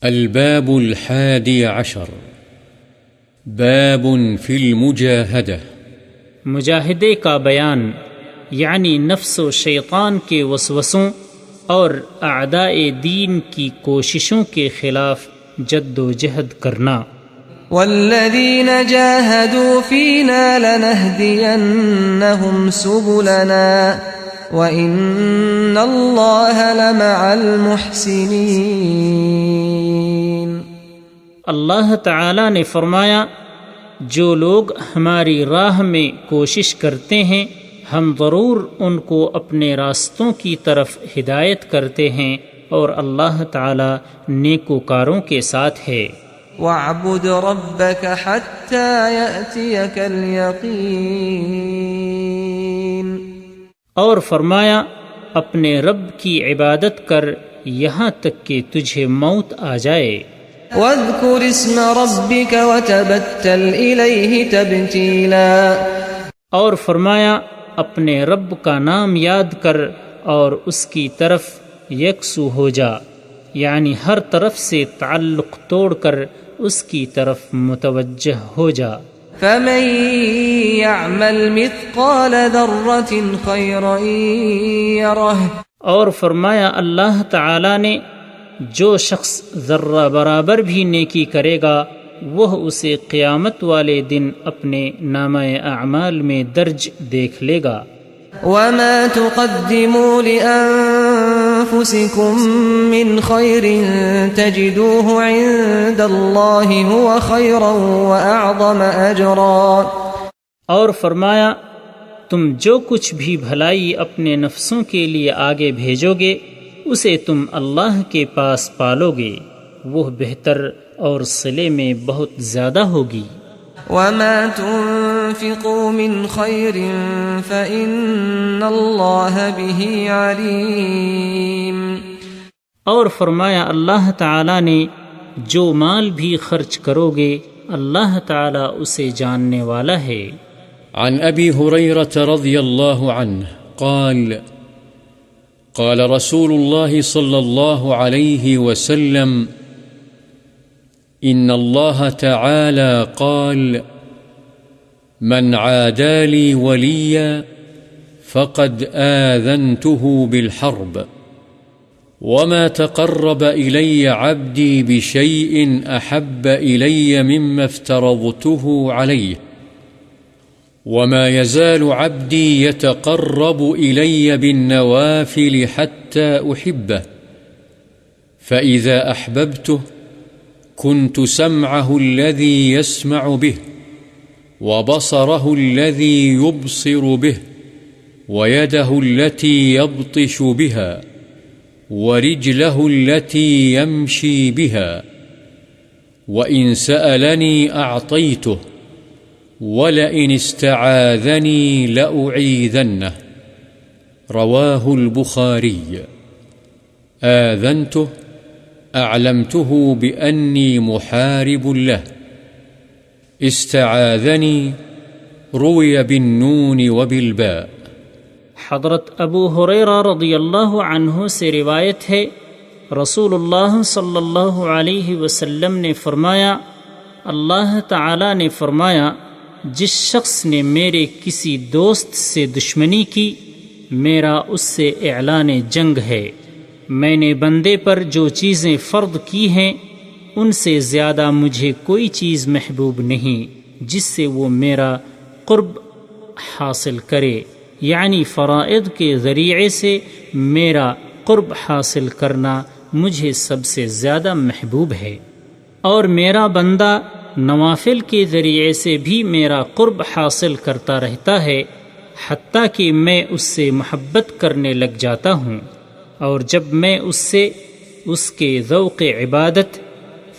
الباب 11 باب فی المجاہدہ، مجاہدے کا بیان، یعنی نفس و شیطان کے وسوسوں اور اعداء دین کی کوششوں کے خلاف جد و جہد کرنا۔ والذین جاہدوا فینا لنہدینہم سبلنا وَإِنَّ اللَّهَ لَمَعَ الْمُحْسِنِينَ۔ اللہ تعالی نے فرمایا، جو لوگ ہماری راہ میں کوشش کرتے ہیں ہم ضرور ان کو اپنے راستوں کی طرف ہدایت کرتے ہیں، اور اللہ تعالی نیکوکاروں کے ساتھ ہے۔ وَاعْبُدْ رَبَّكَ حَتَّى يَأْتِيَكَ الْيَقِينُ۔ اور فرمایا، اپنے رب کی عبادت کر یہاں تک کہ تجھے موت آ جائے۔ وَاذْكُرِ اسْمَ رَبِّكَ وَتَبَتَّلْ إِلَيْهِ تَبْتِيلًا۔ اور فرمایا، اپنے رب کا نام یاد کر اور اس کی طرف یکسو ہو جا، یعنی ہر طرف سے تعلق توڑ کر اس کی طرف متوجہ ہو جا۔ فَمَن يَعْمَلْ مِثْقَالَ ذَرَّةٍ خَيْرًا يَرَهُ۔ اور فرمایا، اللہ تعالی نے جو شخص ذرہ برابر بھی نیکی کرے گا وہ اسے قیامت والے دن اپنے نامہ اعمال میں درج دیکھ لے گا۔ وَمَا تُقَدِّمُوا لِأَنفُسِكُم مِّنْ خَيْرٍ تَجِدُوهُ عِندَ اللَّهِ هُوَ خَيْرًا وَأَعْظَمَ أَجْرًا۔ اور فرمایا، تم جو کچھ بھی بھلائی اپنے نفسوں کے لیے آگے بھیجو گے اسے تم اللہ کے پاس پالو گے، وہ بہتر اور صلے میں بہت زیادہ ہوگی۔ وَمَا تُنفِقُوا مِنْ خَيْرٍ فَإِنَّ اللَّهَ بِهِ عَلِيمٌ۔ اور فرمایا، اللہ تعالی نے جو مال بھی خرچ کرو گے اللہ تعالی اسے جاننے والا ہے۔ عن ابی ہریرہ رضی اللہ عنہ قال قال رسول الله صلى الله عليه وسلم إن الله تعالى قال من عادى لي وليا فقد آذنته بالحرب وما تقرب إلي عبدي بشيء أحب إلي مما افترضته عليه وما يزال عبدي يتقرب إلي بالنوافل حتى أحبه فإذا أحببته كنت سمعه الذي يسمع به وبصره الذي يبصر به ويده التي يبطش بها ورجله التي يمشي بها وإن سألني أعطيته وَلَئِنِ اسْتَعَاذَنِي لَأُعِيذَنَّهُ۔ رواه البخاري۔ آذنته أعلمته بأني محارب له، استعاذني روي بالنون وبالباء۔ حضرت ابو ہریرہ رضی اللہ عنہ سے روایت ہے، رسول اللہ صلی اللہ علیہ وسلم نے فرمایا، اللہ تعالی نے فرمایا، جس شخص نے میرے کسی دوست سے دشمنی کی میرا اس سے اعلان جنگ ہے۔ میں نے بندے پر جو چیزیں فرض کی ہیں ان سے زیادہ مجھے کوئی چیز محبوب نہیں جس سے وہ میرا قرب حاصل کرے، یعنی فرائض کے ذریعے سے میرا قرب حاصل کرنا مجھے سب سے زیادہ محبوب ہے، اور میرا بندہ نوافل کے ذریعے سے بھی میرا قرب حاصل کرتا رہتا ہے، حتیٰ کہ میں اس سے محبت کرنے لگ جاتا ہوں، اور جب میں اس سے اس کے ذوق عبادت،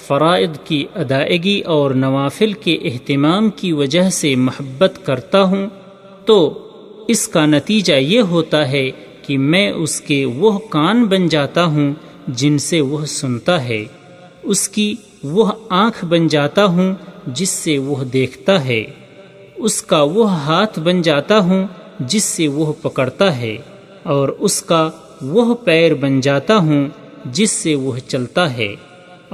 فرائض کی ادائیگی اور نوافل کے اہتمام کی وجہ سے محبت کرتا ہوں تو اس کا نتیجہ یہ ہوتا ہے کہ میں اس کے وہ کان بن جاتا ہوں جن سے وہ سنتا ہے، اس کی وہ آنکھ بن جاتا ہوں جس سے وہ دیکھتا ہے، اس کا وہ ہاتھ بن جاتا ہوں جس سے وہ پکڑتا ہے، اور اس کا وہ پیر بن جاتا ہوں جس سے وہ چلتا ہے،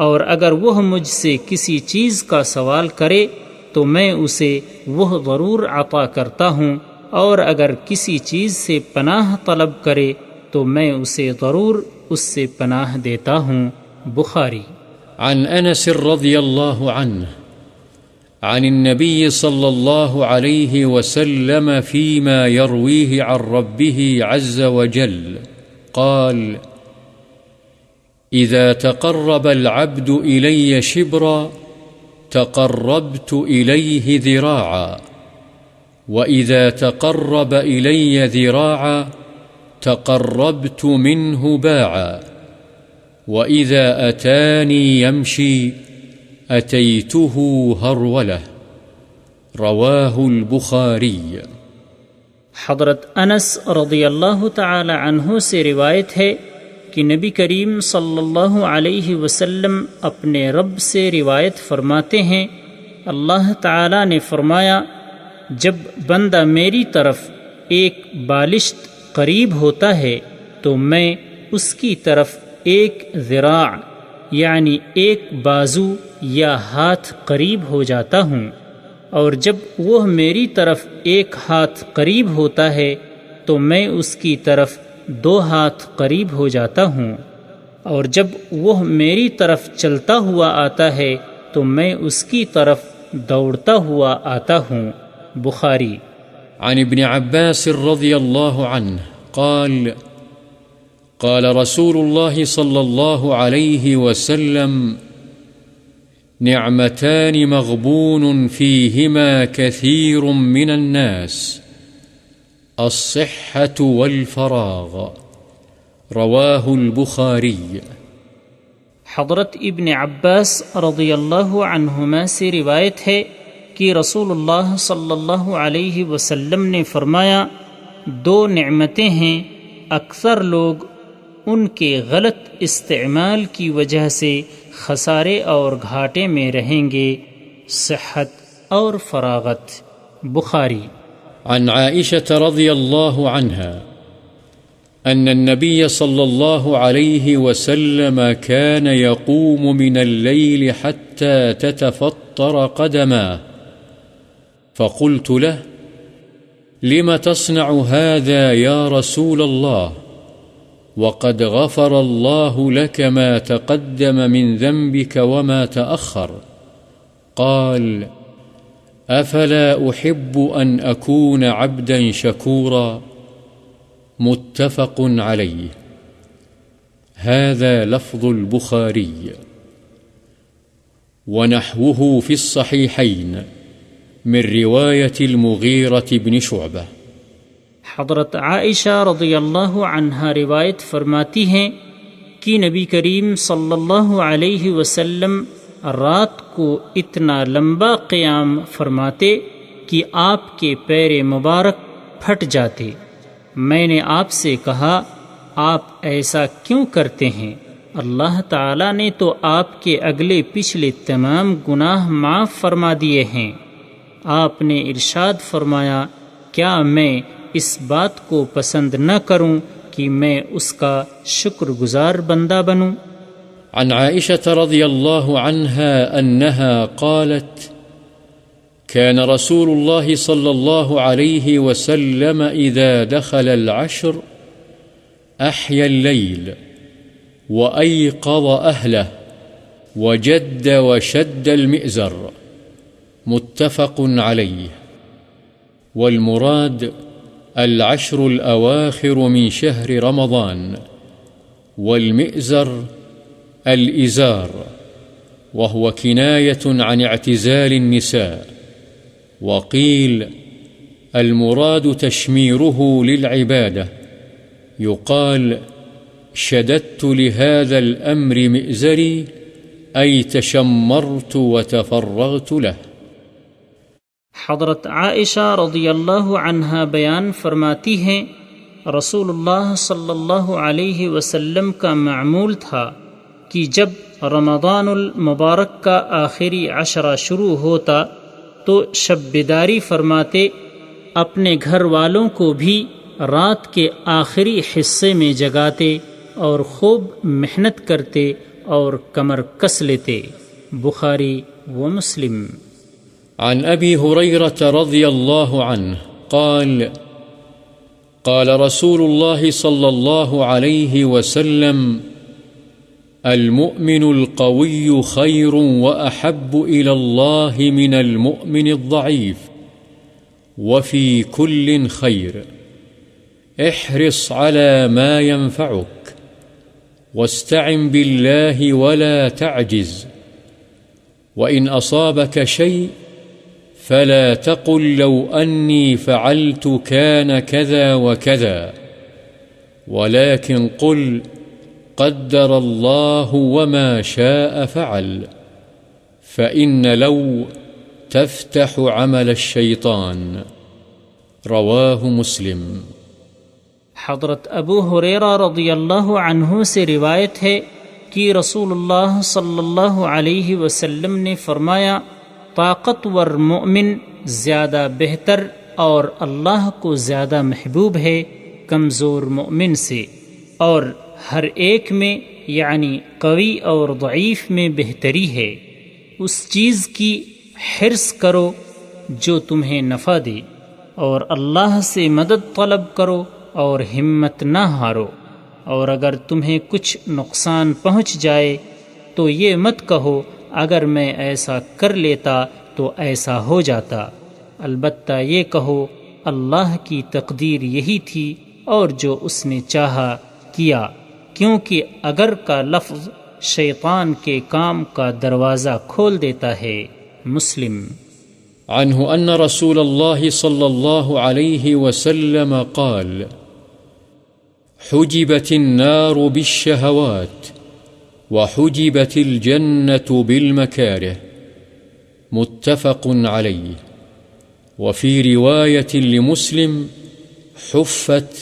اور اگر وہ مجھ سے کسی چیز کا سوال کرے تو میں اسے وہ ضرور عطا کرتا ہوں، اور اگر کسی چیز سے پناہ طلب کرے تو میں اسے ضرور اس سے پناہ دیتا ہوں۔ بخاری۔ عن انس رضی اللہ عنہ عن النبي صلى الله عليه وسلم فيما يرويه عن ربه عز وجل قال: إذا تقرب العبد إلي شبرا تقربت إليه ذراعا، وإذا تقرب إلي ذراعا تقربت منه باعا، وإذا أتاني يمشي أتيته هرولة۔ رواه البخاری۔ حضرت انس رضی اللہ تعالی عنہ سے روایت ہے کہ نبی کریم صلی اللہ علیہ وسلم اپنے رب سے روایت فرماتے ہیں، اللہ تعالی نے فرمایا، جب بندہ میری طرف ایک بالشت قریب ہوتا ہے تو میں اس کی طرف ایک ذراع یعنی ایک بازو یا ہاتھ قریب ہو جاتا ہوں، اور جب وہ میری طرف ایک ہاتھ قریب ہوتا ہے تو میں اس کی طرف 2 ہاتھ قریب ہو جاتا ہوں، اور جب وہ میری طرف چلتا ہوا آتا ہے تو میں اس کی طرف دوڑتا ہوا آتا ہوں۔ بخاری۔ عن ابن عباس رضی اللہ عنہ قال: قال رسول الله صلى الله عليه وسلم: نعمتان مغبون فيهما كثير من الناس، الصحة والفراغ۔ رواه البخاری۔ حضرت ابن عباس رضی اللہ عنہما سے روایت ہے کہ رسول اللہ صلی اللہ علیہ وسلم نے فرمایا، 2 نعمتیں ہیں، اکثر لوگ ان کے غلط استعمال کی وجہ سے خسارے اور گھاٹے میں رہیں گے، صحت اور فراغت۔ بخاری۔ عن عائشة رضی اللہ عنہا أن النبي صلى الله عليه وسلم كان يقوم من الليل حتى تتفطر قدماه، فقلت له: لم تصنع هذا يا رسول الله؟ وقد غفر الله لك ما تقدم من ذنبك وما تأخر. قال: أفلا أحب أن أكون عبدا شكورا؟ متفق عليه. هذا لفظ البخاري، ونحوه في الصحيحين من رواية المغيرة بن شعبة۔ حضرت عائشہ رضی اللہ عنہا روایت فرماتی ہیں کہ نبی کریم صلی اللہ علیہ وسلم رات کو اتنا لمبا قیام فرماتے کہ آپ کے پیر مبارک پھٹ جاتے۔ میں نے آپ سے کہا، آپ ایسا کیوں کرتے ہیں؟ اللہ تعالیٰ نے تو آپ کے اگلے پچھلے تمام گناہ معاف فرما دیے ہیں۔ آپ نے ارشاد فرمایا، کیا میں اس بات کو پسند نہ کروں کہ میں اس کا شکر گزار بندہ بنوں؟ عن عائشة رضی اللہ عنها أنها قالت: كان رسول الله صلى الله عليه وسلم إذا دخل العشر أحيا الليل وأيقظ أهله وجد وشد المئزر۔ متفق عليه۔ والمراد العشر الأواخر من شهر رمضان، والمئزر الإزار، وهو كناية عن اعتزال النساء، وقيل المراد تشميره للعبادة، يقال شددت لهذا الأمر مئزري، أي تشمرت وتفرغت له۔ حضرت عائشہ رضی اللہ عنہا بیان فرماتی ہیں، رسول اللہ صلی اللہ علیہ وسلم کا معمول تھا کہ جب رمضان المبارک کا آخری عشرہ شروع ہوتا تو شب بیداری فرماتے، اپنے گھر والوں کو بھی رات کے آخری حصے میں جگاتے اور خوب محنت کرتے اور کمر کس لیتے۔ بخاری و مسلم۔ عن أبي هريرة رضي الله عنه قال قال رسول الله صلى الله عليه وسلم المؤمن القوي خير وأحب إلى الله من المؤمن الضعيف وفي كل خير احرص على ما ينفعك واستعن بالله ولا تعجز وإن أصابك شيء فلا تقل لو أني فعلت كان كذا وكذا ولكن قل قدر الله وما شاء فعل فإن لو تفتح عمل الشيطان رواه مسلم۔ حضرت ابو ہریرہ رضی اللہ عنہ سے روایت ہے کہ رسول اللہ صلی اللہ علیہ وسلم نے فرمایا، طاقتور مومن زیادہ بہتر اور اللہ کو زیادہ محبوب ہے کمزور مومن سے، اور ہر ایک میں یعنی قوی اور ضعیف میں بہتری ہے۔ اس چیز کی حرص کرو جو تمہیں نفع دے، اور اللہ سے مدد طلب کرو اور ہمت نہ ہارو، اور اگر تمہیں کچھ نقصان پہنچ جائے تو یہ مت کہو اگر میں ایسا کر لیتا تو ایسا ہو جاتا، البتہ یہ کہو اللہ کی تقدیر یہی تھی اور جو اس نے چاہا کیا، کیونکہ اگر کا لفظ شیطان کے کام کا دروازہ کھول دیتا ہے۔ مسلم۔ عنه أن رسول الله صلى الله عليه وسلم قال حجبت النار بالشهوات وحجبت الجنة بالمكاره متفق عليه، وفي رواية لمسلم حفت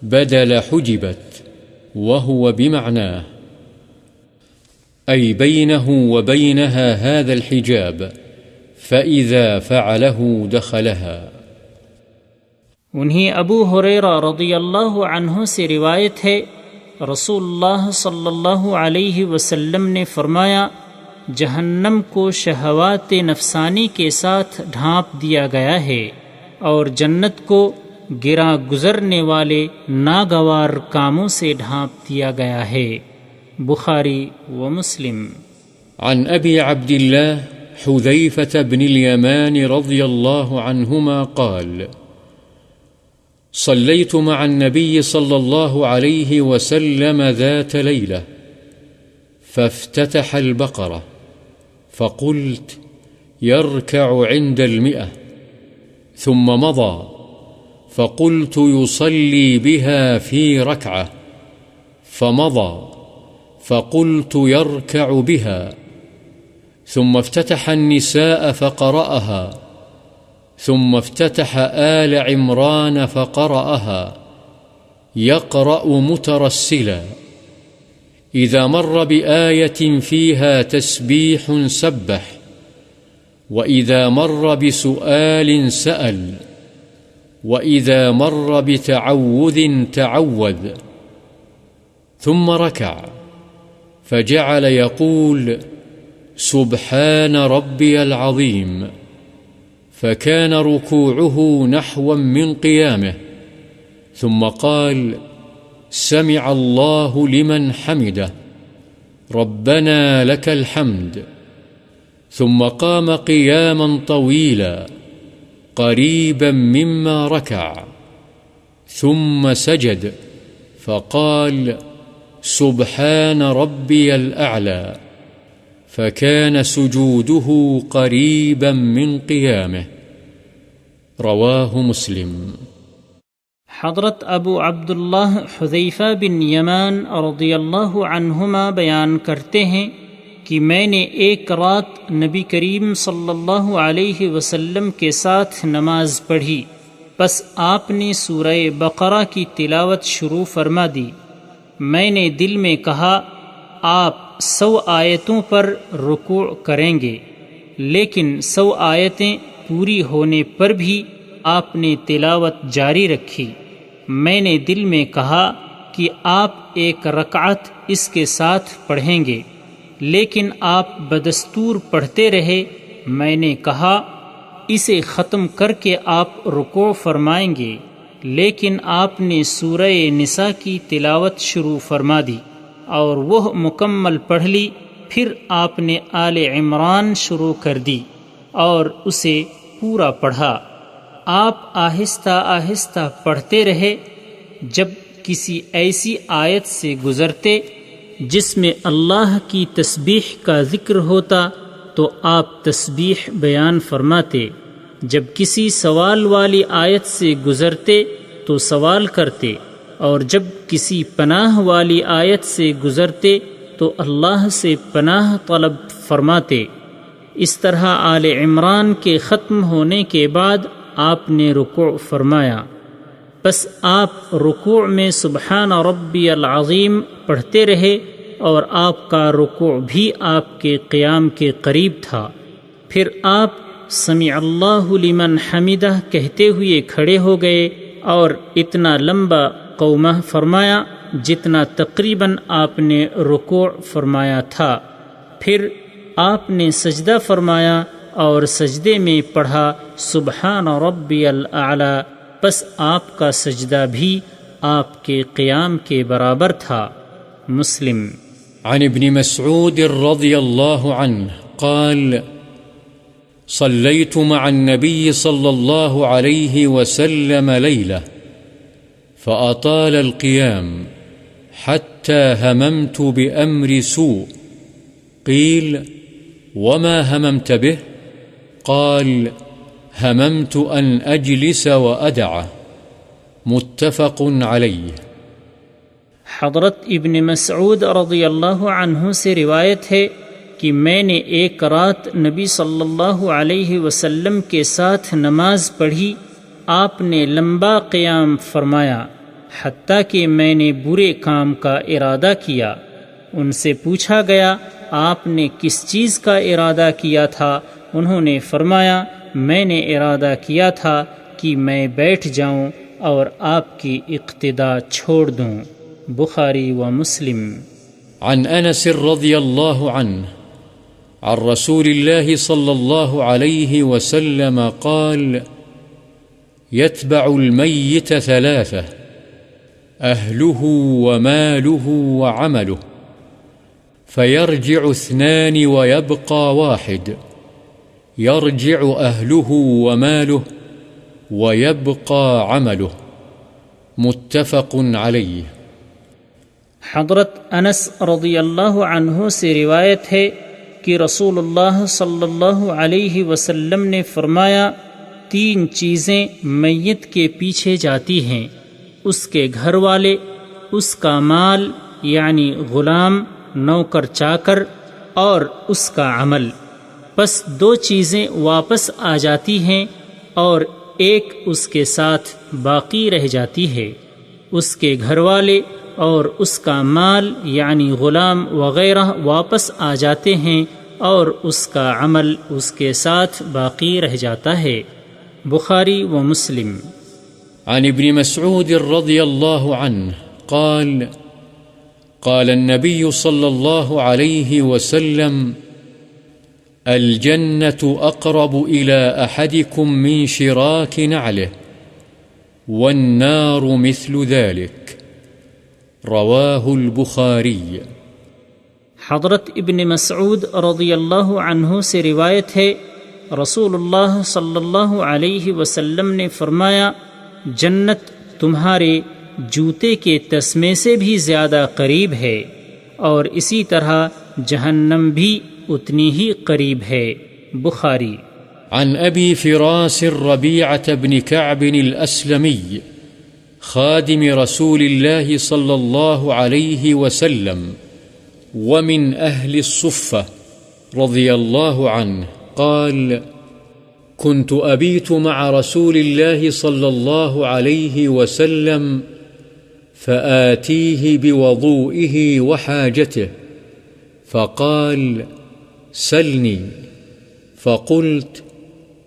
بدل حجبت وهو بمعناه، أي بينه وبينها هذا الحجاب فإذا فعله دخلها۔ انہیں ابو ہریرہ رضی اللہ عنہ سے روایت ہے، رسول اللہ صلی اللہ علیہ وسلم نے فرمایا، جہنم کو شہوات نفسانی کے ساتھ ڈھانپ دیا گیا ہے، اور جنت کو گراں گزرنے والے ناگوار کاموں سے ڈھانپ دیا گیا ہے۔ بخاری و مسلم۔ عن أبي عبد الله حذيفة بن اليمان رضي الله عنهما قال صليت مع النبي صلى الله عليه وسلم ذات ليلة فافتتح البقرة فقلت يركع عند 100 ثم مضى فقلت يصلي بها في ركعة فمضى فقلت يركع بها ثم افتتح النساء فقرأها ثم افتتح آل عمران فقرأها يقرأ مترسلا إذا مر بآية فيها تسبيح سبح وإذا مر بسؤال سأل وإذا مر بتعوذ تعوذ ثم ركع فجعل يقول سبحان ربي العظيم فكان ركوعه نحوا من قيامه ثم قال سمع الله لمن حمده ربنا لك الحمد ثم قام قياما طويلا قريبا مما ركع ثم سجد فقال سبحان ربي الأعلى فكان سجوده قريبا من قيامه رواه مسلم۔ حضرت ابو عبداللہ حذیفہ بن یمان رضی اللہ عنہما بیان کرتے ہیں کہ میں نے ایک رات نبی کریم صلی اللہ علیہ وسلم کے ساتھ نماز پڑھی، پس آپ نے سورہ بقرہ کی تلاوت شروع فرما دی۔ میں نے دل میں کہا آپ 100 آیتوں پر رکوع کریں گے، لیکن 100 آیتیں پوری ہونے پر بھی آپ نے تلاوت جاری رکھی۔ میں نے دل میں کہا کہ آپ ایک رکعت اس کے ساتھ پڑھیں گے، لیکن آپ بدستور پڑھتے رہے. میں نے کہا اسے ختم کر کے آپ رکوع فرمائیں گے، لیکن آپ نے سورہ نساء کی تلاوت شروع فرما دی اور وہ مکمل پڑھ لی. پھر آپ نے آل عمران شروع کر دی اور اسے پورا پڑھا. آپ آہستہ آہستہ پڑھتے رہے. جب کسی ایسی آیت سے گزرتے جس میں اللہ کی تسبیح کا ذکر ہوتا تو آپ تسبیح بیان فرماتے. جب کسی سوال والی آیت سے گزرتے تو سوال کرتے، اور جب کسی پناہ والی آیت سے گزرتے تو اللہ سے پناہ طلب فرماتے. اس طرح آل عمران کے ختم ہونے کے بعد آپ نے رکوع فرمایا. پس آپ رکوع میں سبحان ربی العظیم پڑھتے رہے اور آپ کا رکوع بھی آپ کے قیام کے قریب تھا. پھر آپ سمع اللہ لمن حمدہ کہتے ہوئے کھڑے ہو گئے اور اتنا لمبا قومہ فرمایا جتنا تقریباً آپ نے رکوع فرمایا تھا. پھر آپ نے سجدہ فرمایا اور سجدے میں پڑھا سبحان ربی الاعلی. پس آپ کا سجدہ بھی آپ کے قیام کے برابر تھا. مسلم. عن ابن مسعود رضی اللہ عنہ قال صليت مع النبي صلى الله عليه وسلم ليلة فأطال القيام حتى هممت بأمر سوء. قيل وما هممت به؟ قال هممت أن أجلس وأدع. متفق عليه. حضرت ابن مسعود رضی اللہ عنہ سے روایت ہے کہ میں نے ایک رات نبی صلی اللہ علیہ وسلم کے ساتھ نماز پڑھی. آپ نے لمبا قیام فرمایا حتیٰ کہ میں نے برے کام کا ارادہ کیا. ان سے پوچھا گیا آپ نے کس چیز کا ارادہ کیا تھا؟ انہوں نے فرمایا میں نے ارادہ کیا تھا کہ میں بیٹھ جاؤں اور آپ کی اقتدا چھوڑ دوں. بخاری و مسلم. عن انس رضی اللہ عنہ عن رسول الله صلى الله عليه وسلم قال يتبع الميت ثلاثة أهله وماله وعمله فيرجع اثنان ويبقى واحد يرجع أهله وماله ويبقى عمله. متفق عليه. حضرت انس رضی اللہ عنہ سے روایت ہے کہ رسول اللہ صلی اللہ علیہ وسلم نے فرمایا تین چیزیں میت کے پیچھے جاتی ہیں، اس کے گھر والے، اس کا مال یعنی غلام نوکر چاکر، اور اس کا عمل. پس دو چیزیں واپس آ جاتی ہیں اور ایک اس کے ساتھ باقی رہ جاتی ہے. اس کے گھر والے اور اس کا مال یعنی غلام وغیرہ واپس آ جاتے ہیں اور اس کا عمل اس کے ساتھ باقی رہ جاتا ہے. بخاری و مسلم. عن ابن مسعود رضی اللہ عنہ قال قال النبي صلى الله عليه وسلم الجنة أقرب إلى أحدكم من شراك نعله والنار مثل ذلك. رواه البخاری. حضرت ابن مسعود رضی اللہ عنہ سے روایت ہے رسول اللہ صلی اللہ علیہ وسلم نے فرمایا جنت تمہارے جوتے کے تسمے سے بھی زیادہ قریب ہے اور اسی طرح جہنم بھی اتنی ہی قریب ہے. بخاری. عن ابی فراس ربيعة بن كعب الأسلمي خادم رسول الله صلى الله عليه وسلم ومن أهل الصفة رضي الله عنه قال كنت أبيت مع رسول الله صلى الله عليه وسلم فآتيه بوضوئه وحاجته فقال سلني فقلت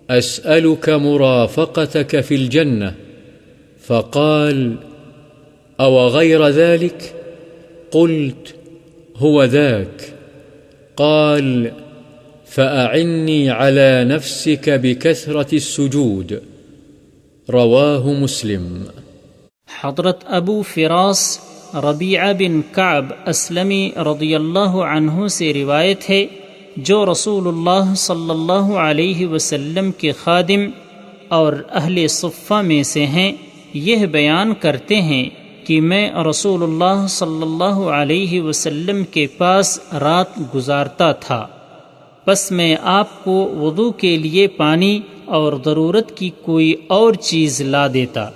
أسألك مرافقتك في الجنة فقال أو غير ذلك قلت هو ذاك قال فأعني على نفسك بكثرة السجود. رواه مسلم. حضرت ابو فراس ربیعہ بن کعب اسلمی رضی اللہ عنہ سے روایت ہے، جو رسول اللہ صلی اللہ علیہ وسلم کے خادم اور اہل صفہ میں سے ہیں، یہ بیان کرتے ہیں کہ میں رسول اللہ صلی اللہ علیہ وسلم کے پاس رات گزارتا تھا، پس میں آپ کو وضو کے لیے پانی اور ضرورت کی کوئی اور چیز لا دیتا۔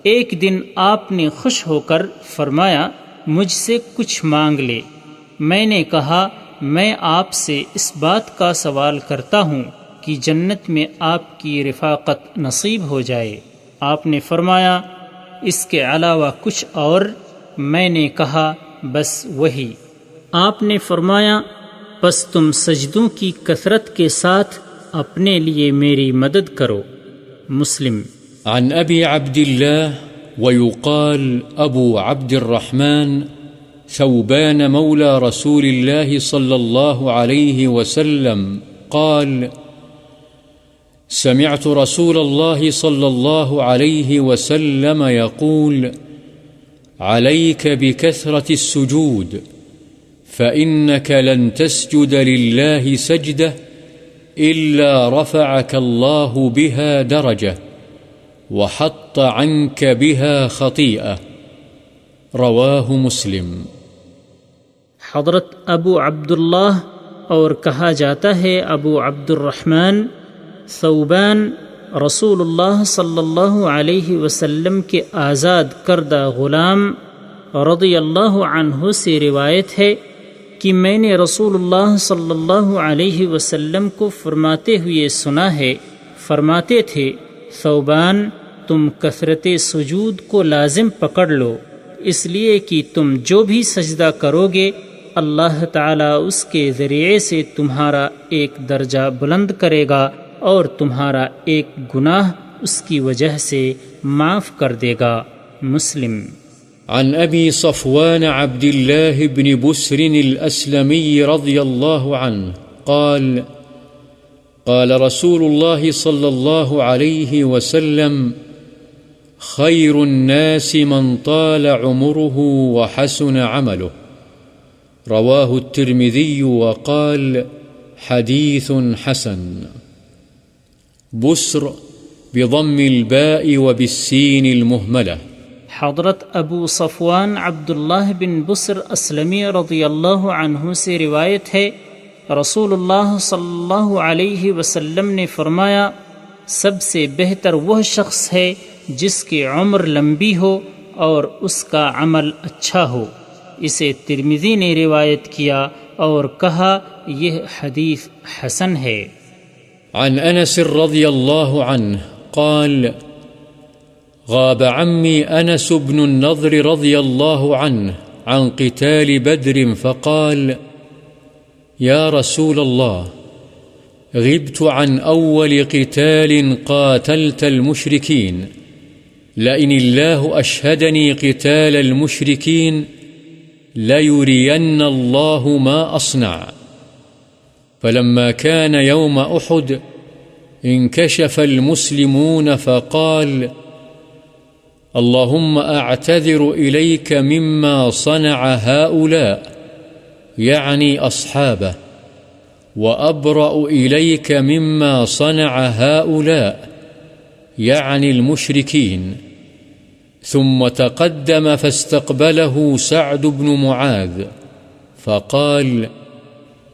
ایک دن آپ نے خوش ہو کر فرمایا، مجھ سے کچھ مانگ لے۔ میں نے کہا، میں آپ سے اس بات کا سوال کرتا ہوں کہ جنت میں آپ کی رفاقت نصیب ہو جائے۔ آپ نے فرمایا، اس کے علاوہ کچھ اور؟ میں نے کہا، بس وہی۔ آپ نے فرمایا، پس تم سجدوں کی کثرت کے ساتھ اپنے لیے میری مدد کرو۔ مسلم۔ عن أبي عبد الله ويقال أبو عبد الرحمن ثوبان مولى رسول الله صلى الله عليه وسلم قال سمعت رسول الله صلى الله عليه وسلم يقول عليك بكثرة السجود فإنك لن تسجد لله سجدة إلا رفعك الله بها درجة وحط عنك بها خطيئة. رواه مسلم. حضرت ابو عبداللہ اور کہا جاتا ہے ابو عبد الرحمن ثوبان رسول اللہ صلی اللہ علیہ وسلم کے آزاد کردہ غلام رضی اللہ عنہ سے روایت ہے کہ میں نے رسول اللہ صلی اللہ علیہ وسلم کو فرماتے ہوئے سنا ہے، فرماتے تھے، ثوبان، تم کثرت سجود کو لازم پکڑ لو، اس لیے کہ تم جو بھی سجدہ کرو گے اللہ تعالیٰ اس کے ذریعے سے تمہارا ایک درجہ بلند کرے گا اور تمہارا ایک گناہ اس کی وجہ سے معاف کر دے گا۔ مسلم۔ عن أبي صفوان عبد الله بن بسر الأسلمي رضي الله عنه قال قال رسول الله صلى الله عليه وسلم خير الناس من طال عمره وحسن عمله. رواه الترمذي وقال حديث حسن. بسر بضم الباء وبالسين المهملة. حضرت ابو صفوان عبداللہ بن بسر اسلمی رضی اللہ عنہ سے روایت ہے، رسول اللہ صلی اللہ علیہ وسلم نے فرمایا، سب سے بہتر وہ شخص ہے جس کی عمر لمبی ہو اور اس کا عمل اچھا ہو۔ اسے ترمذی نے روایت کیا اور کہا یہ حدیث حسن ہے۔ عن انس رضی اللہ عنہ قال غاب عمي أنس بن النضر رضي الله عنه عن قتال بدر فقال يا رسول الله غبت عن أول قتال قاتلت المشركين لئن الله أشهدني قتال المشركين ليرين الله ما أصنع. فلما كان يوم أحد انكشف المسلمون فقال اللهم أعتذر إليك مما صنع هؤلاء يعني أصحابه وأبرأ إليك مما صنع هؤلاء يعني المشركين. ثم تقدم فاستقبله سعد بن معاذ فقال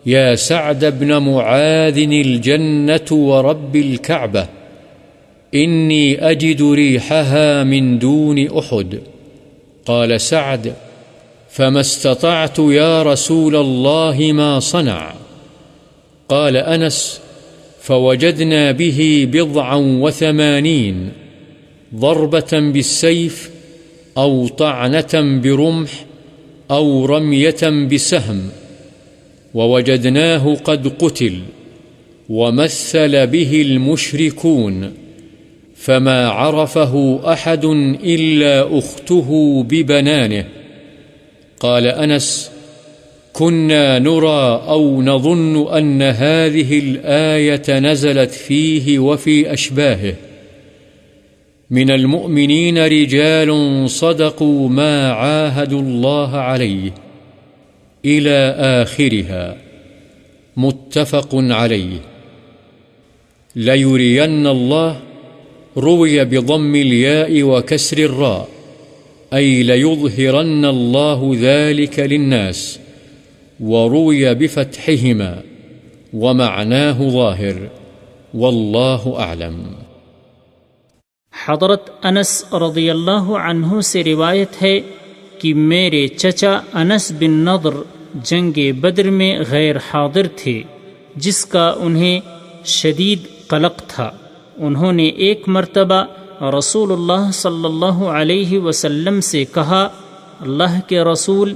يا سعد بن معاذ الجنة ورب الكعبة إني أجد ريحها من دون أحد. قال سعد فما استطعت يا رسول الله ما صنع. قال أنس فوجدنا به 87 ضربة بالسيف أو طعنة برمح أو رمية بسهم، ووجدناه قد قتل ومثل به المشركون فما عرفه أحد إلا أخته ببنانه. قال أنس كنا نرى أو نظن أن هذه الآية نزلت فيه وفي أشباهه من المؤمنين رجال صدقوا ما عاهدوا الله عليه إلى آخرها متفق عليه. ليرين الله روي بضم الياء وكسر الراء أي ليظهرن الله ذلك للناس، وروي بفتحهما ومعناه ظاهر والله أعلم. حضرت انس رضی اللہ عنہ سے روایت ہے کہ میرے چچا انس بن نضر جنگ بدر میں غیر حاضر تھے، جس کا انہیں شدید قلق تھا. انہوں نے ایک مرتبہ رسول اللہ صلی اللہ علیہ وسلم سے کہا، اللہ کے رسول،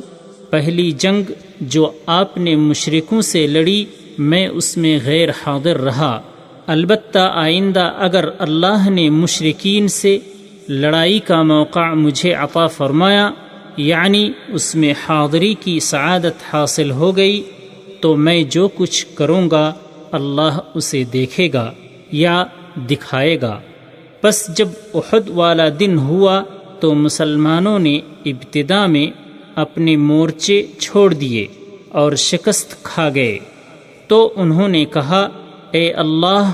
پہلی جنگ جو آپ نے مشرکوں سے لڑی میں اس میں غیر حاضر رہا، البتہ آئندہ اگر اللہ نے مشرکین سے لڑائی کا موقع مجھے عطا فرمایا، یعنی اس میں حاضری کی سعادت حاصل ہو گئی، تو میں جو کچھ کروں گا اللہ اسے دیکھے گا یا دکھائے گا. بس جب احد والا دن ہوا تو مسلمانوں نے ابتدا میں اپنے مورچے چھوڑ دیے اور شکست کھا گئے. تو انہوں نے کہا، اے اللہ،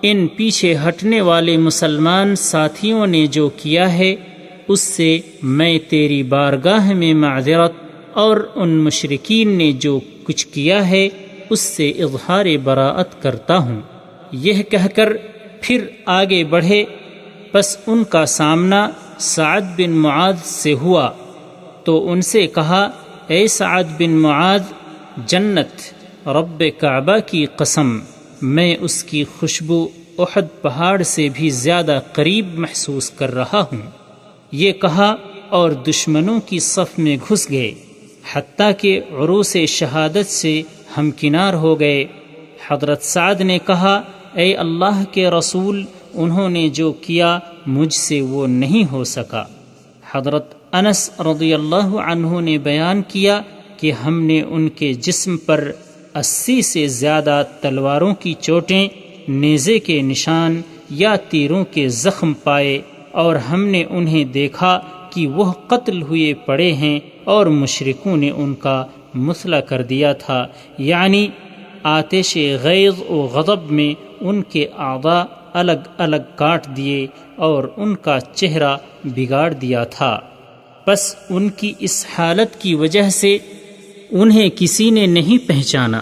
ان پیچھے ہٹنے والے مسلمان ساتھیوں نے جو کیا ہے اس سے میں تیری بارگاہ میں معذرت، اور ان مشرکین نے جو کچھ کیا ہے اس سے اظہار براءت کرتا ہوں. یہ کہہ کر پھر آگے بڑھے. بس ان کا سامنا سعد بن معاذ سے ہوا تو ان سے کہا، اے سعد بن معاذ، جنت رب کعبہ کی قسم، میں اس کی خوشبو احد پہاڑ سے بھی زیادہ قریب محسوس کر رہا ہوں. یہ کہا اور دشمنوں کی صف میں گھس گئے، حتیٰ کہ عروس شہادت سے ہمکنار ہو گئے. حضرت سعد نے کہا، اے اللہ کے رسول، انہوں نے جو کیا مجھ سے وہ نہیں ہو سکا. حضرت انس رضی اللہ عنہ نے بیان کیا کہ ہم نے ان کے جسم پر 80 سے زیادہ تلواروں کی چوٹیں، نیزے کے نشان یا تیروں کے زخم پائے، اور ہم نے انہیں دیکھا کہ وہ قتل ہوئے پڑے ہیں اور مشرکوں نے ان کا مثلا کر دیا تھا، یعنی آتش غیظ و غضب میں ان کے اعضاء الگ الگ کاٹ دیے اور ان کا چہرہ بگاڑ دیا تھا. بس ان کی اس حالت کی وجہ سے انہیں کسی نے نہیں پہچانا،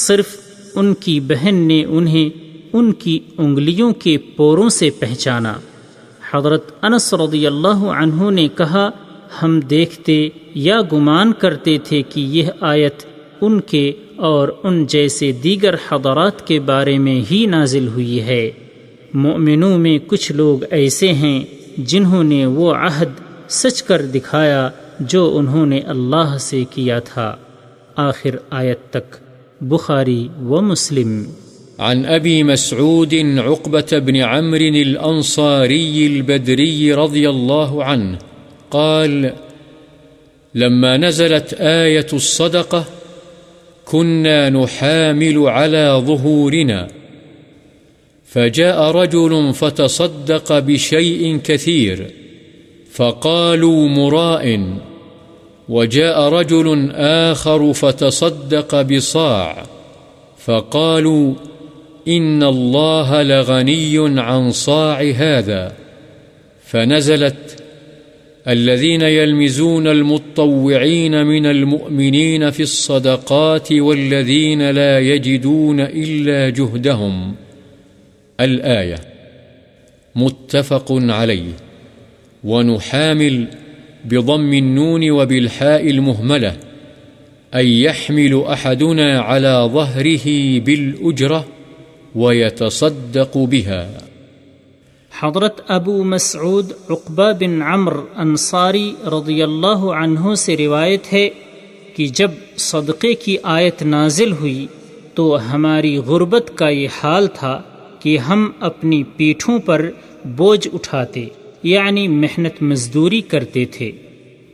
صرف ان کی بہن نے انہیں ان کی انگلیوں کے پوروں سے پہچانا. حضرت انس رضی اللہ عنہ نے کہا، ہم دیکھتے یا گمان کرتے تھے کہ یہ آیت ان کے اور ان جیسے دیگر حضرات کے بارے میں ہی نازل ہوئی ہے. مؤمنوں میں کچھ لوگ ایسے ہیں جنہوں نے وہ عہد سچ کر دکھایا جو انہوں نے اللہ سے کیا تھا. آخر آیت تک. بخاری و مسلم. عن أبي مسعود عقبة بن عمرو الأنصاري البدري رضي الله عنه قال: لما نزلت آية الصدقة كنا نحامل على ظهورنا، فجاء رجل فتصدق بشيء كثير فقالوا مراء، وجاء رجل آخر فتصدق بصاع فقالوا إن الله لغني عن صاع هذا، فنزلت: الذين يلمزون المتطوعين من المؤمنين في الصدقات والذين لا يجدون إلا جهدهم، الآية. متفق عليه. ونحامل بضم النون وبالحاء المهملة، أي يحمل أحدنا على ظهره بالأجرة ويتصدق بها. حضرت ابو مسعود عقبہ بن عمر انصاری رضی اللہ عنہ سے روایت ہے کہ جب صدقے کی آیت نازل ہوئی تو ہماری غربت کا یہ حال تھا کہ ہم اپنی پیٹھوں پر بوجھ اٹھاتے، یعنی محنت مزدوری کرتے تھے.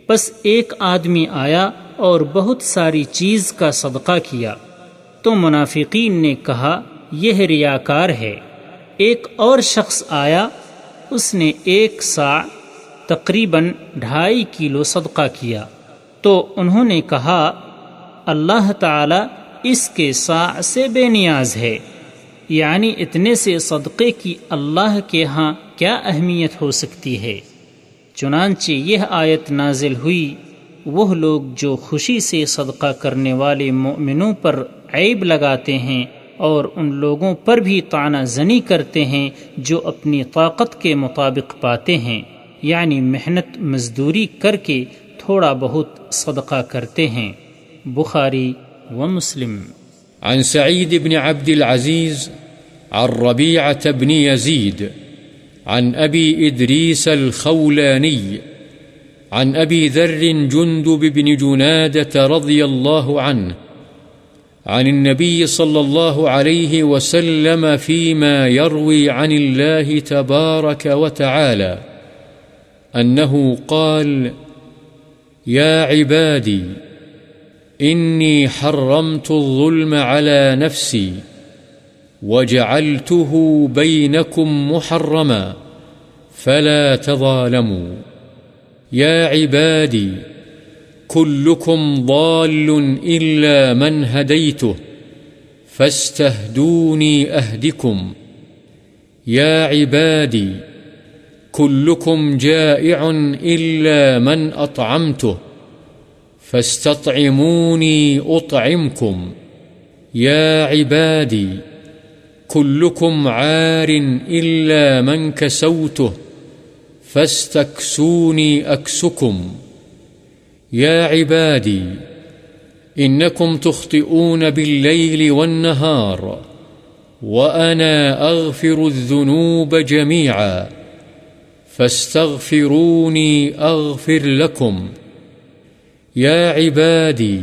بس ایک آدمی آیا اور بہت ساری چیز کا صدقہ کیا۔ تو منافقین نے کہا یہ ریاکار ہے۔ ایک اور شخص آیا، اس نے 1 صاع تقریباً 2.5 کلو صدقہ کیا۔ تو انہوں نے کہا اللہ تعالی اس کے صاع سے بے نیاز ہے، یعنی اتنے سے صدقے کی اللہ کے ہاں کیا اہمیت ہو سکتی ہے۔ چنانچہ یہ آیت نازل ہوئی، وہ لوگ جو خوشی سے صدقہ کرنے والے مومنوں پر عیب لگاتے ہیں اور ان لوگوں پر بھی طعنہ زنی کرتے ہیں جو اپنی طاقت کے مطابق پاتے ہیں، یعنی محنت مزدوری کر کے تھوڑا بہت صدقہ کرتے ہیں۔ بخاری و مسلم۔ عن سعيد بن عبد العزيز عن ربيعة بن يزيد عن أبي إدريس الخولاني عن أبي ذر جندب بن جنادة رضي الله عنه عن النبي صلى الله عليه وسلم فيما يروي عن الله تبارك وتعالى أنه قال: يا عبادي إني حرمت الظلم على نفسي وجعلته بينكم محرما فلا تظالموا. يا عبادي كلكم ضال إلا من هديته فاستهدوني أهدكم. يا عبادي كلكم جائع إلا من أطعمته فاستطعموني أطعمكم. يا عبادي كلكم عار إلا من كسوته فاستكسوني أكسكم. يا عبادي إنكم تخطئون بالليل والنهار وأنا أغفر الذنوب جميعا فاستغفروني أغفر لكم. يا عبادي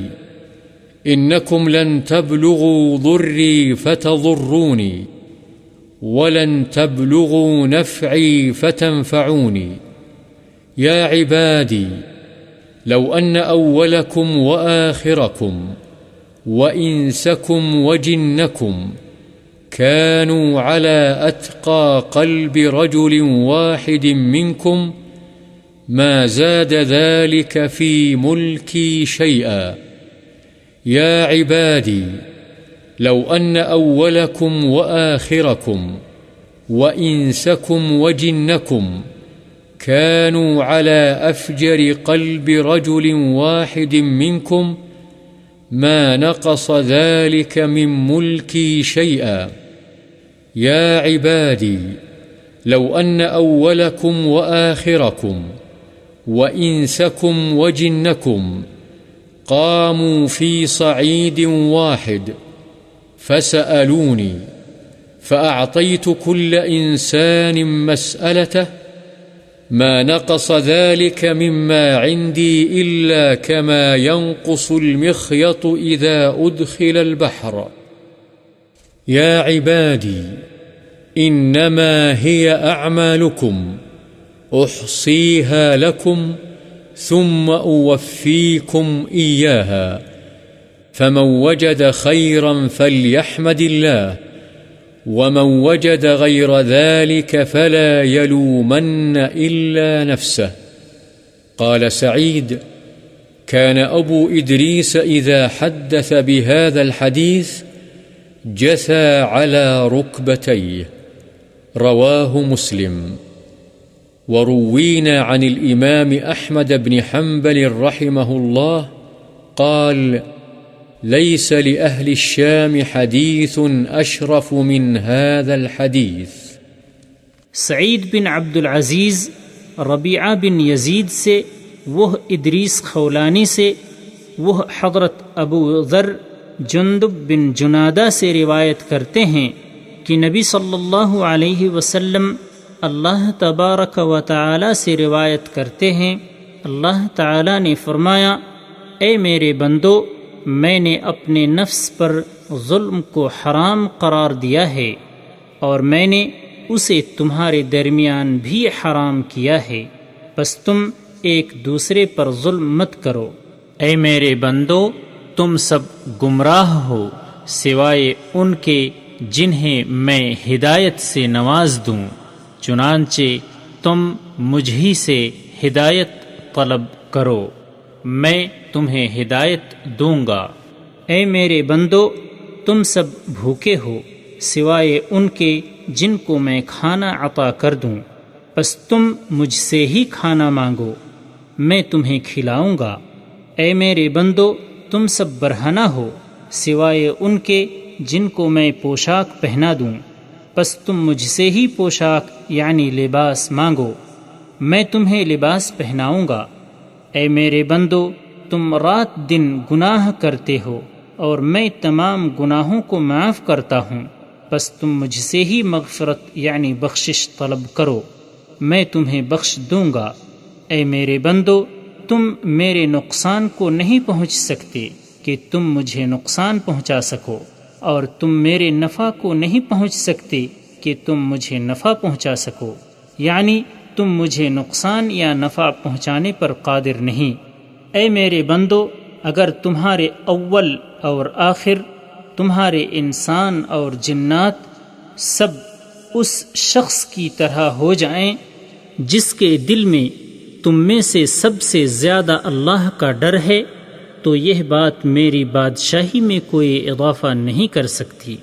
إنكم لن تبلغوا ضري فتضروني ولن تبلغوا نفعي فتنفعوني. يا عبادي لو أن أولكم وآخركم وإنسكم وجنكم كانوا على أتقى قلب رجل واحد منكم ما زاد ذلك في ملكي شيئا. يا عبادي لو أن أولكم وآخركم وإنسكم وجنكم كانوا على أفجر قلب رجل واحد منكم ما نقص ذلك من ملكي شيئا. يا عبادي لو أن أولكم وآخركم وإنسكم وجنكم قاموا في صعيد واحد فسألوني فأعطيت كل إنسان مسألته ما نقص ذلك مما عندي إلا كما ينقص المخيط إذا أدخل البحر. يا عبادي إنما هي أعمالكم أحصيها لكم ثم أوفيكم إياها فمن وجد خيرا فليحمد الله ومن وجد غير ذلك فلا يلومن إلا نفسه. قال سعيد: كان أبو إدريس إذا حدث بهذا الحديث جثى على ركبتيه. رواه مسلم. وروينا عن الإمام أحمد بن حنبل رحمه الله قال: ليس لأهل الشام حديث أشرف من هذا الحديث. سعید بن عبد العزیز ربیعہ بن یزید سے، وہ ادریس خولانی سے، وہ حضرت ابو ذر جندب بن جنادہ سے روایت کرتے ہیں کہ نبی صلی اللہ علیہ وسلم اللہ تبارک و تعالی سے روایت کرتے ہیں، اللہ تعالی نے فرمایا: اے میرے بندو، میں نے اپنے نفس پر ظلم کو حرام قرار دیا ہے اور میں نے اسے تمہارے درمیان بھی حرام کیا ہے، بس تم ایک دوسرے پر ظلم مت کرو۔ اے میرے بندو تم سب گمراہ ہو سوائے ان کے جنہیں میں ہدایت سے نواز دوں، چنانچہ تم مجھ ہی سے ہدایت طلب کرو، میں تمہیں ہدایت دوں گا۔ اے میرے بندو تم سب بھوکے ہو سوائے ان کے جن کو میں کھانا عطا کر دوں، پس تم مجھ سے ہی کھانا مانگو، میں تمہیں کھلاؤں گا۔ اے میرے بندو تم سب برہنہ ہو سوائے ان کے جن کو میں پوشاک پہنا دوں، پس تم مجھ سے ہی پوشاک یعنی لباس مانگو، میں تمہیں لباس پہناؤں گا۔ اے میرے بندو تم رات دن گناہ کرتے ہو اور میں تمام گناہوں کو معاف کرتا ہوں، پس تم مجھ سے ہی مغفرت یعنی بخشش طلب کرو، میں تمہیں بخش دوں گا۔ اے میرے بندو تم میرے نقصان کو نہیں پہنچ سکتے کہ تم مجھے نقصان پہنچا سکو، اور تم میرے نفع کو نہیں پہنچ سکتے کہ تم مجھے نفع پہنچا سکو، یعنی تم مجھے نقصان یا نفع پہنچانے پر قادر نہیں۔ اے میرے بندو اگر تمہارے اول اور آخر، تمہارے انسان اور جنات سب اس شخص کی طرح ہو جائیں جس کے دل میں تم میں سے سب سے زیادہ اللہ کا ڈر ہے، تو یہ بات میری بادشاہی میں کوئی اضافہ نہیں کر سکتی۔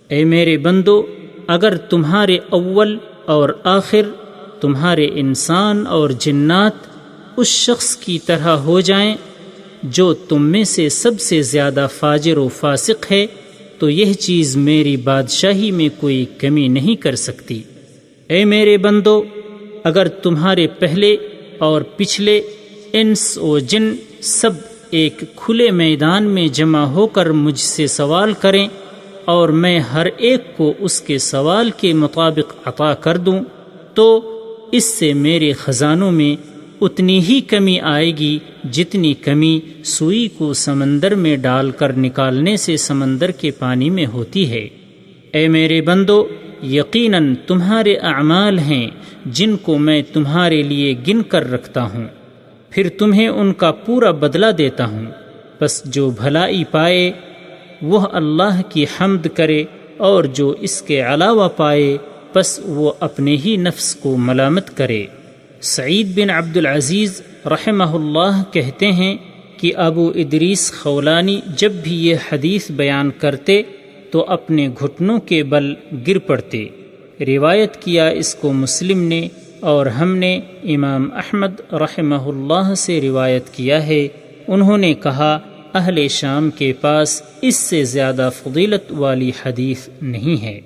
اے میرے بندو اگر تمہارے اول اور آخر، تمہارے انسان اور جنات اس شخص کی طرح ہو جائیں جو تم میں سے سب سے زیادہ فاجر و فاسق ہے، تو یہ چیز میری بادشاہی میں کوئی کمی نہیں کر سکتی۔ اے میرے بندو اگر تمہارے پہلے اور پچھلے انس و جن سب ایک کھلے میدان میں جمع ہو کر مجھ سے سوال کریں اور میں ہر ایک کو اس کے سوال کے مطابق عطا کر دوں، تو اس سے میرے خزانوں میں اتنی ہی کمی آئے گی جتنی کمی سوئی کو سمندر میں ڈال کر نکالنے سے سمندر کے پانی میں ہوتی ہے۔ اے میرے بندو یقیناً تمہارے اعمال ہیں جن کو میں تمہارے لیے گن کر رکھتا ہوں، پھر تمہیں ان کا پورا بدلہ دیتا ہوں، پس جو بھلائی پائے وہ اللہ کی حمد کرے، اور جو اس کے علاوہ پائے پس وہ اپنے ہی نفس کو ملامت کرے۔ سعید بن عبد العزیز رحمہ اللہ کہتے ہیں کہ ابو ادریس خولانی جب بھی یہ حدیث بیان کرتے تو اپنے گھٹنوں کے بل گر پڑتے۔ روایت کیا اس کو مسلم نے، اور ہم نے امام احمد رحمہ اللہ سے روایت کیا ہے، انہوں نے کہا اہل شام کے پاس اس سے زیادہ فضیلت والی حدیث نہیں ہے۔